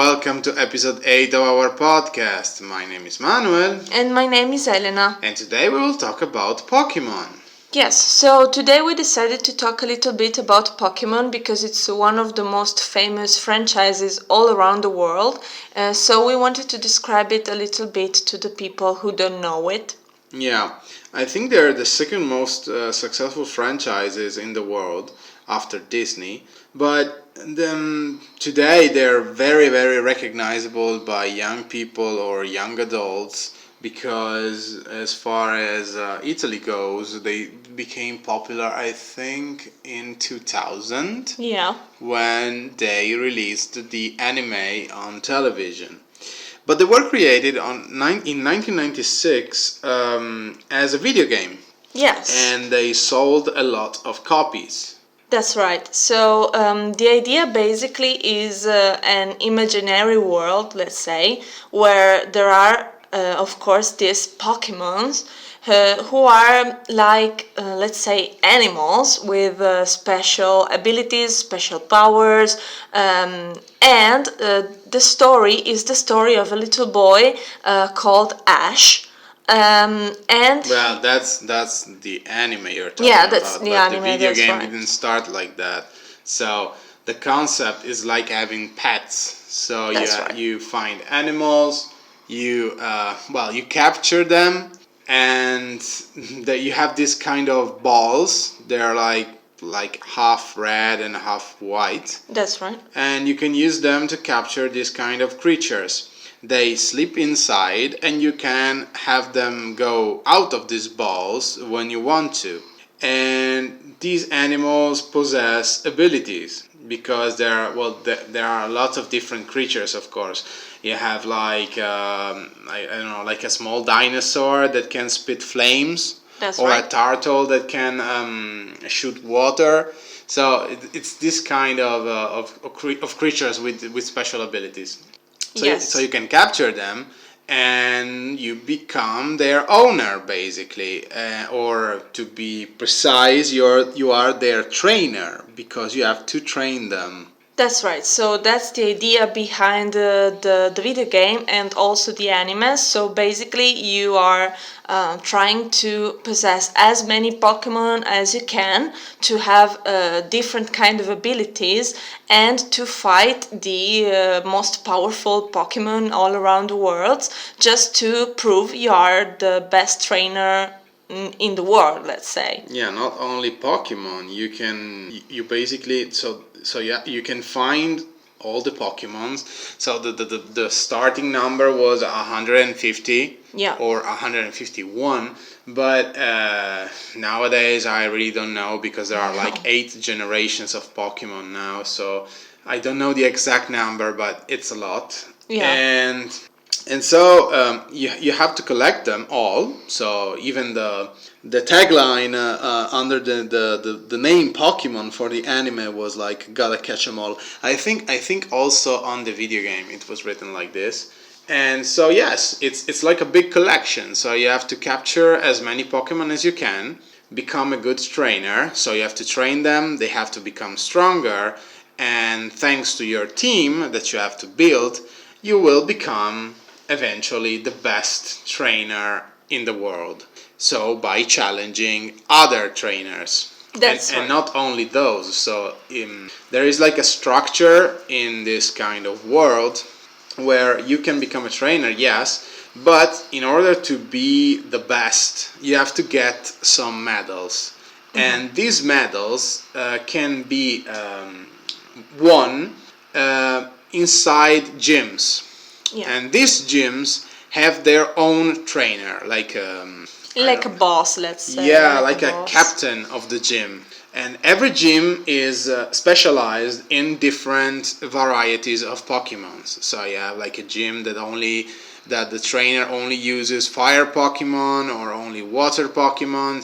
welcome to episode 8 of our podcast. My name is Manuel. And my name is Elena. And today we will talk about Pokémon. Yes, so today we decided to talk a little bit about Pokémon because it's one of the most famous franchises all around the world. So we wanted to describe it a little bit to the people who don't know it. Yeah, I think they're the second most successful franchises in the world after Disney. But today they're very, very recognizable by young people or young adults because as far as Italy goes, they became popular, I think, in 2000 Yeah. when they released the anime on television. But they were created in 1996 as a video game. Yes. And they sold a lot of copies. That's right. So the idea basically is an imaginary world, let's say, where there are, of course, these Pokémons who are like, let's say, animals with special abilities, special powers, and the story is the story of a little boy called Ash. Well, that's the anime you're talking Yeah, that's about. the But anime, the video that's game right. didn't start like that. So the concept is like having pets. So That's right. you find animals, you capture them, and that you have this kind of balls. They're like half red and half white, That's right. and you can use them to capture these kind of creatures. They sleep inside, and you can have them go out of these balls when you want to. And these animals possess abilities because there are lots of different creatures. Of course, you have like I don't know, like a small dinosaur that can spit flames, That's or right. a turtle that can shoot water. So it's this kind of creatures with special abilities. Yes. So you can capture them and you become their owner, basically. Or to be precise, you are their trainer because you have to train them. That's right. So that's the idea behind the video game and also the anime. So basically, you are trying to possess as many Pokemon as you can to have different kind of abilities and to fight the most powerful Pokemon all around the world, just to prove you are the best trainer in the world, let's say. Yeah, not only Pokemon. You basically yeah, you can find all the Pokemons. So the starting number was 150. Yeah. Or 151, but nowadays I really don't know because there are like 8 generations of Pokemon now, so I don't know the exact number, but it's a lot. Yeah. And so you have to collect them all. So even the tagline under the name Pokemon for the anime was like "Gotta catch 'em all." I think also on the video game it was written like this. And so yes, it's like a big collection. So you have to capture as many Pokemon as you can, become a good trainer. So you have to train them, they have to become stronger, and thanks to your team that you have to build, you will become eventually the best trainer in the world. So by challenging other trainers. That's and right. not only those. So there is like a structure in this kind of world where you can become a trainer, yes, but in order to be the best, you have to get some medals. Mm-hmm. And these medals can be won inside gyms. Yeah. And these gyms have their own trainer, like Like a boss, let's say. yeah, like a boss. captain of the gym. And every gym is specialized in different varieties of Pokemons. So you have like a gym that the trainer only uses fire Pokemon or only water Pokemon.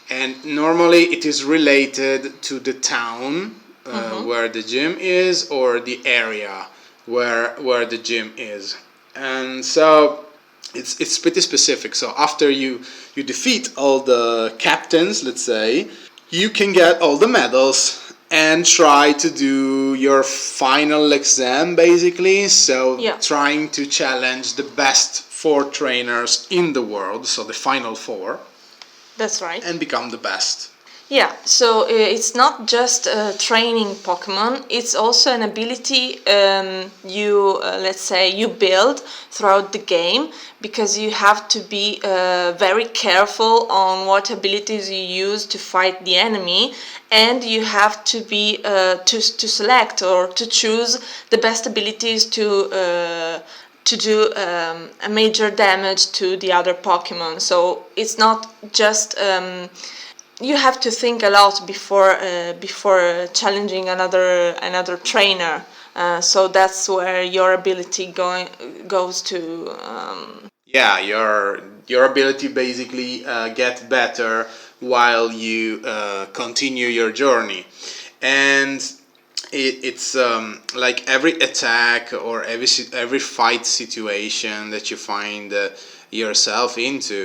And normally it is related to the town where the gym is or the area where the gym is. And so it's pretty specific. So after you defeat all the captains, let's say, you can get all the medals and try to do your final exam basically. So Yeah. trying to challenge the best 4 trainers in the world, so the final 4, That's right. and become the best. Yeah, so it's not just training Pokemon, it's also an ability let's say, you build throughout the game, because you have to be very careful on what abilities you use to fight the enemy, and you have to be to select or to choose the best abilities to do a major damage to the other Pokemon. So it's not just you have to think a lot before challenging another trainer. So that's where your ability goes to. Yeah, your ability basically get better while you continue your journey, and it's like every attack or every fight situation that you find yourself into,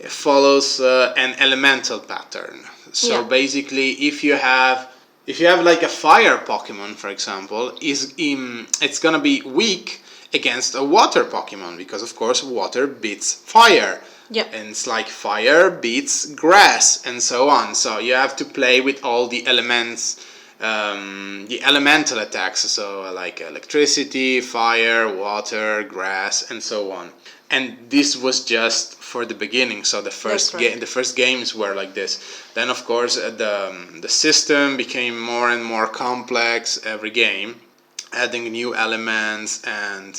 it follows an elemental pattern. So Yeah. basically, if you have like a fire Pokemon, for example, it's gonna be weak against a water Pokemon, because of course water beats fire. Yeah. And it's like fire beats grass and so on. So you have to play with all the elements, the elemental attacks, so like electricity, fire, water, grass, and so on. And this was just for the beginning. So the first right. the first games were like this. Then of course the system became more and more complex every game, adding new elements and,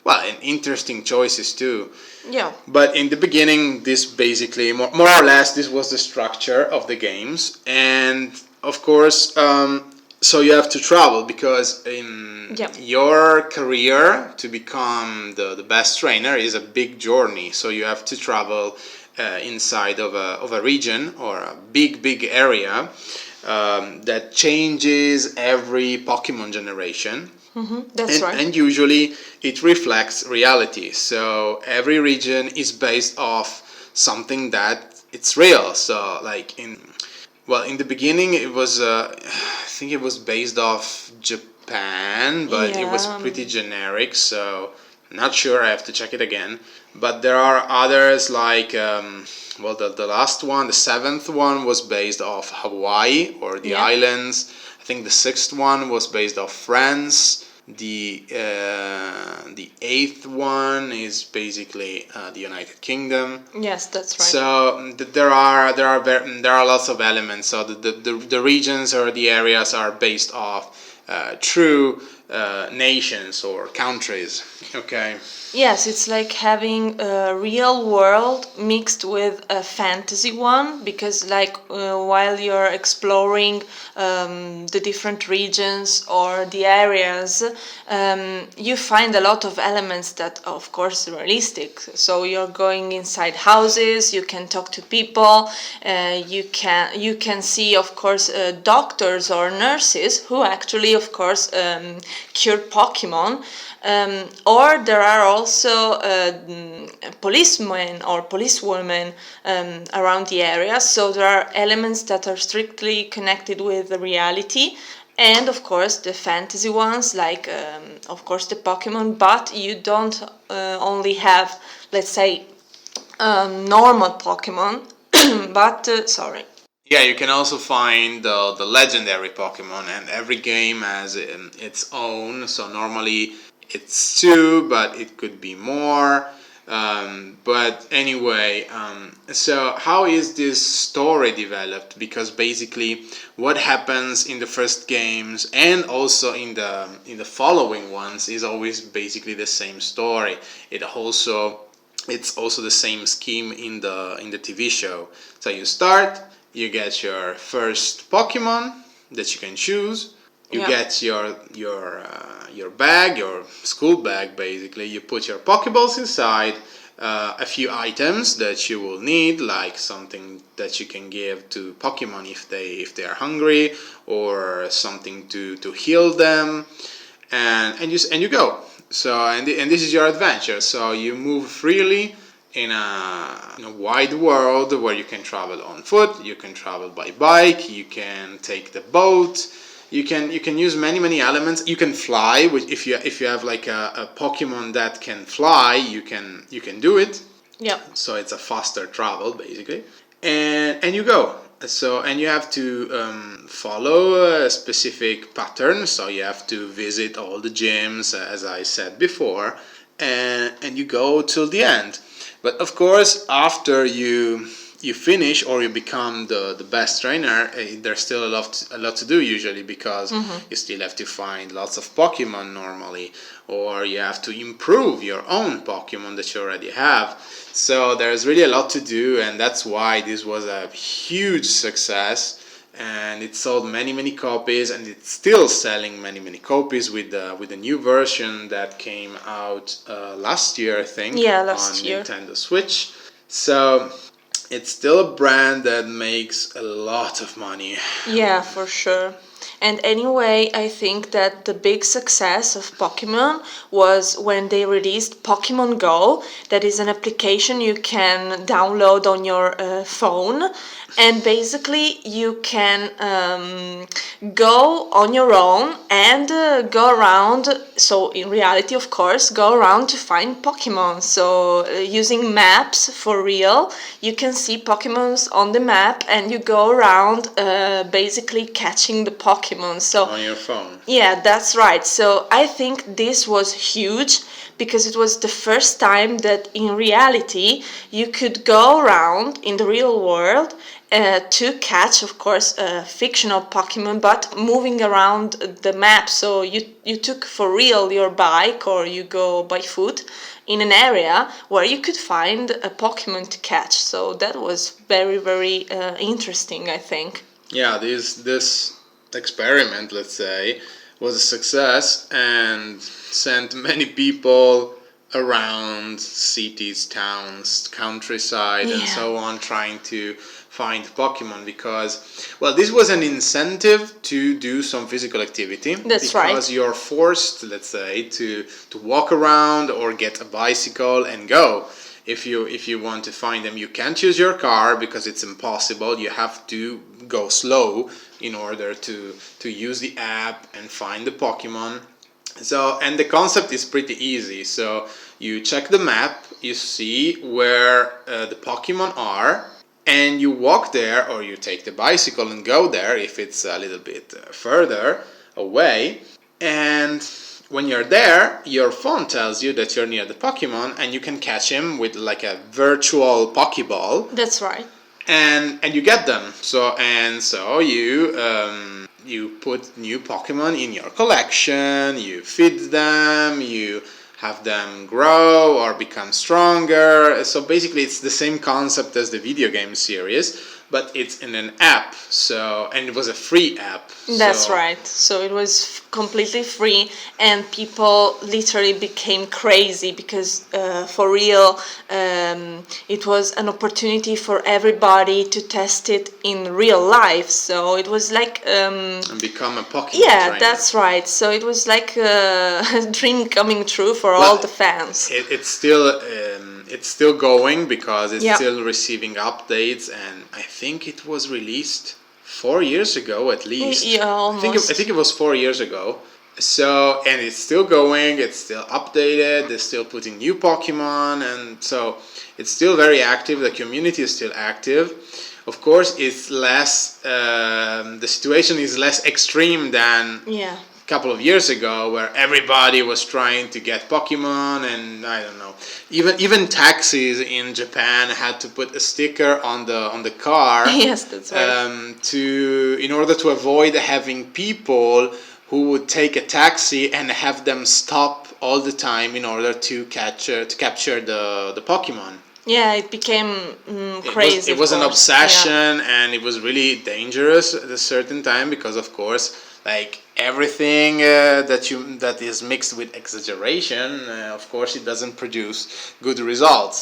well, and interesting choices too. Yeah. But in the beginning, this basically, more or less, this was the structure of the games. And of course, so you have to travel, because in Yeah. your career to become the best trainer is a big journey. So you have to travel inside of a region or a big area that changes every Pokemon generation. That's right. And usually it reflects reality. So every region is based off something that it's real. So like in the beginning it was I think it was based off Japan, but it was Yeah. pretty generic. So not sure. I have to check it again. But there are others like the last one, the 7th one, was based off Hawaii or the Yeah. islands. I think the 6th one was based off France. The 8th one is basically the United Kingdom. Yes, that's right. So there are lots of elements. So the regions or the areas are based off true nations or countries. Okay. Yes, it's like having a real world mixed with a fantasy one, because like while you're exploring the different regions or the areas, you find a lot of elements that of course are realistic. So you're going inside houses, you can talk to people, you can see of course doctors or nurses who actually of course cure Pokemon. Or there are also policemen or policewomen around the area, so there are elements that are strictly connected with the reality, and of course the fantasy ones, like of course the Pokemon, but you don't only have, let's say, normal Pokemon, but sorry. Yeah, you can also find the legendary Pokemon, and every game has its own. So normally it's 2, but it could be more. But anyway, so how is this story developed? Because basically, what happens in the first games and also in the following ones is always basically the same story. It's also the same scheme in the TV show. So you start, you get your first Pokemon that you can choose. You get your bag, your school bag, basically. You put your Pokeballs inside, a few items that you will need, like something that you can give to Pokemon if they are hungry, or something to heal them, and you go. So and this is your adventure. So you move freely in a wide world where you can travel on foot, you can travel by bike, you can take the boat, You can use many elements. You can fly, which if you have like a Pokemon that can fly, you can do it. Yep. So it's a faster travel basically, and you go. So and you have to follow a specific pattern. So you have to visit all the gyms, as I said before, and you go till the end. But of course, after you finish or you become the best trainer, there's still a lot to do usually, because you still have to find lots of Pokemon normally, or you have to improve your own Pokemon that you already have. So there's really a lot to do, and that's why this was a huge success. And it sold many copies, and it's still selling many copies with the new version that came out last year, I think. Yeah, last year. On Nintendo Switch. So it's still a brand that makes a lot of money. Yeah, for sure. And anyway, I think that the big success of Pokemon was when they released Pokemon Go. That is an application you can download on your phone, and basically you can go on your own and go around. So in reality, of course, go around to find Pokemon. So using maps for real, you can see Pokemons on the map, and you go around basically catching the Pokemon. So On your phone. yeah, that's right. So I think this was huge because it was the first time that in reality you could go around in the real world to catch, of course, fictional Pokemon, but moving around the map. So you took for real your bike, or you go by foot in an area where you could find a Pokemon to catch. So that was very interesting, I think. Yeah, this experiment, let's say, was a success and sent many people around cities, towns, countryside, and Yeah. so on, trying to find Pokemon, because, well, this was an incentive to do some physical activity. That's right. Because you're forced, let's say, to walk around or get a bicycle and go. If you want to find them, you can't use your car because it's impossible. You have to go slow in order to use the app and find the Pokemon. So, and the concept is pretty easy. So you check the map, you see where the Pokemon are, and you walk there, or you take the bicycle and go there if it's a little bit further away. And when you're there, your phone tells you that you're near the Pokemon, and you can catch him with like a virtual Pokeball, That's right. and you get them. So you put new Pokemon in your collection, you feed them, you have them grow or become stronger. So basically, it's the same concept as the video game series, but it's in an app. So, and it was a free app. That's So right. So it was completely free, and people literally became crazy because, for real, it was an opportunity for everybody to test it in real life. So it was like, and become a Pokemon yeah, trainer. that's right. So it was like a dream coming true for all the fans. It's still going because it's Yeah. still receiving updates, and I think it was released 4 years ago at least. Yeah, almost. I think it was 4 years ago. So, and it's still going, it's still updated, they're still putting new Pokemon, and so it's still very active, the community is still active. Of course, it's less, the situation is less extreme than Yeah. couple of years ago, where everybody was trying to get Pokemon, and I don't know, even taxis in Japan had to put a sticker on the car. Yes, that's right. In order to avoid having people who would take a taxi and have them stop all the time in order to capture the Pokemon. Yeah, it became crazy. It was an of course. obsession, Yeah. and it was really dangerous at a certain time, because of course, like everything that is mixed with exaggeration, of course, it doesn't produce good results.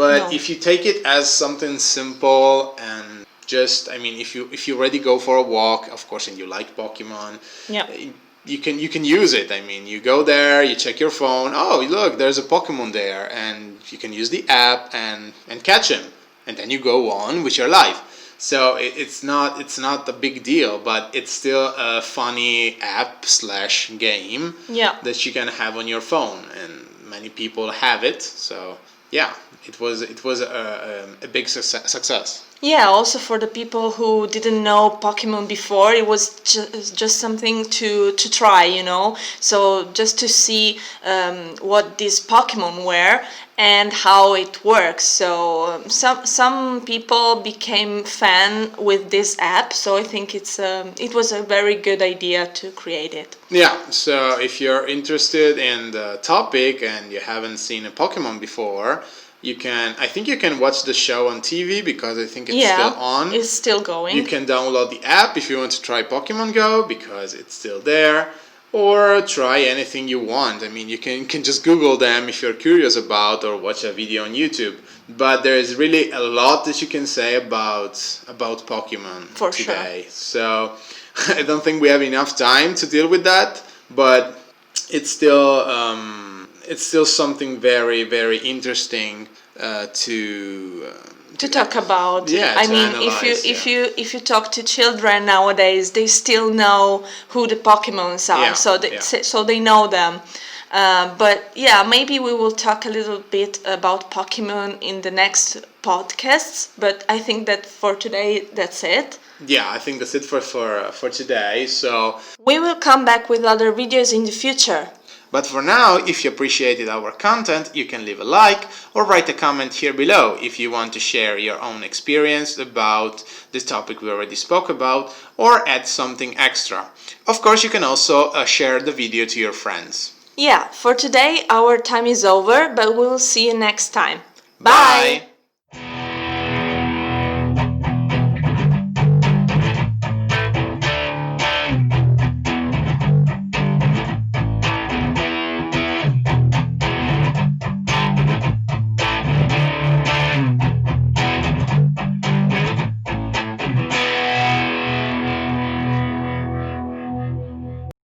But No. if you take it as something simple, and just, I mean, if you already go for a walk, of course, and you like Pokemon, Yeah. you can use it. I mean, you go there, you check your phone. Oh, look, there's a Pokemon there, and you can use the app and catch him, and then you go on with your life. So it's not a big deal, but it's still a funny app slash game Yeah. that you can have on your phone, and many people have it. So yeah, it was a big success. Yeah, also for the people who didn't know Pokemon before, it was just something to try, you know. So just to see what these Pokemon were and how it works. So some people became fan with this app. So I think it was a very good idea to create it. Yeah, so if you're interested in the topic and you haven't seen a Pokemon before, I think you can watch the show on TV because I think it's still on. It's still going. You can download the app if you want to try Pokemon Go because it's still there, or try anything you want. I mean, you can just Google them if you're curious about, or watch a video on YouTube. But there is really a lot that you can say about Pokemon For today. So I don't think we have enough time to deal with that, but it's still something very, very interesting to talk about. Yeah, I to mean, analyze, if you talk to children nowadays, they still know who the Pokemons are, Yeah, yeah. so they know them. But yeah, maybe we will talk a little bit about Pokemon in the next podcasts. But I think that for today, that's it. Yeah, I think that's it for today. So, We will come back with other videos in the future. but for now, if you appreciated our content, you can leave a like or write a comment here below if you want to share your own experience about this topic we already spoke about, or add something extra. Of course, you can also share the video to your friends. Yeah, for today our time is over, but we'll see you next time. Bye.